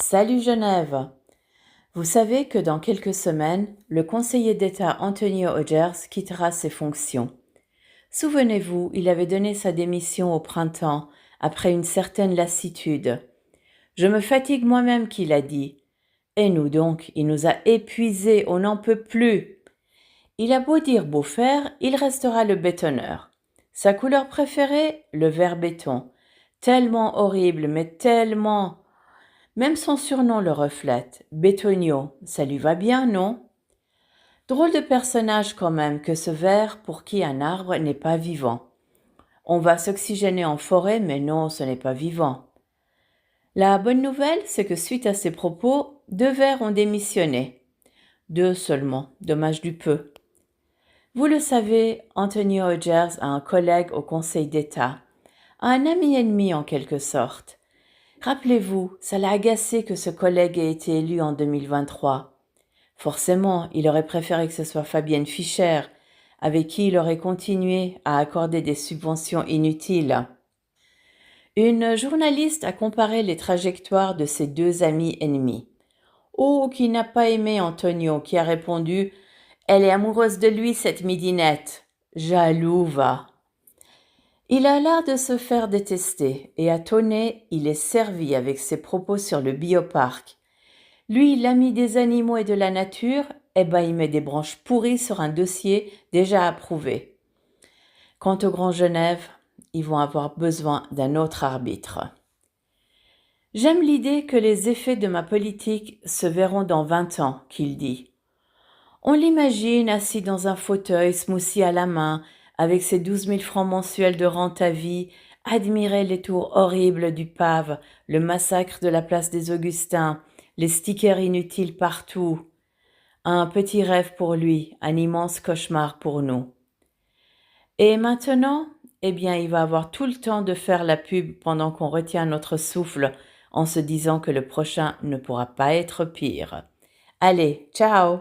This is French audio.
Salut Genève! Vous savez que dans quelques semaines, le conseiller d'État Antonio Ojers quittera ses fonctions. Souvenez-vous, il avait donné sa démission au printemps, après une certaine lassitude. Je me fatigue moi-même, qu'il a dit. Et nous donc, il nous a épuisés, on n'en peut plus. Il a beau dire beau faire, il restera le bétonneur. Sa couleur préférée, le vert béton. Tellement horrible, mais tellement... Même son surnom le reflète, Bétonio, ça lui va bien, non? Drôle de personnage quand même que ce ver pour qui un arbre n'est pas vivant. On va s'oxygéner en forêt, mais non, ce n'est pas vivant. La bonne nouvelle, c'est que suite à ces propos, 2 vers ont démissionné. 2 seulement, dommage du peu. Vous le savez, Antonio Ojers a un collègue au Conseil d'État, un ami ennemi en quelque sorte. Rappelez-vous, ça l'a agacé que ce collègue ait été élu en 2023. Forcément, il aurait préféré que ce soit Fabienne Fischer, avec qui il aurait continué à accorder des subventions inutiles. Une journaliste a comparé les trajectoires de ses 2 amis ennemis. Oh, qui n'a pas aimé Antonio, qui a répondu « Elle est amoureuse de lui, cette midinette. Jaloux, va !» Il a l'air de se faire détester, et à Tonnet, il est servi avec ses propos sur le bioparc. Lui, l'ami des animaux et de la nature, il met des branches pourries sur un dossier déjà approuvé. Quant au Grand Genève, ils vont avoir besoin d'un autre arbitre. J'aime l'idée que les effets de ma politique se verront dans 20 ans, qu'il dit. On l'imagine assis dans un fauteuil, smoothie à la main, avec ses 12 000 francs mensuels de rente à vie, admirer les tours horribles du Pave, le massacre de la place des Augustins, les stickers inutiles partout. Un petit rêve pour lui, un immense cauchemar pour nous. Et maintenant, il va avoir tout le temps de faire la pub pendant qu'on retient notre souffle en se disant que le prochain ne pourra pas être pire. Allez, ciao!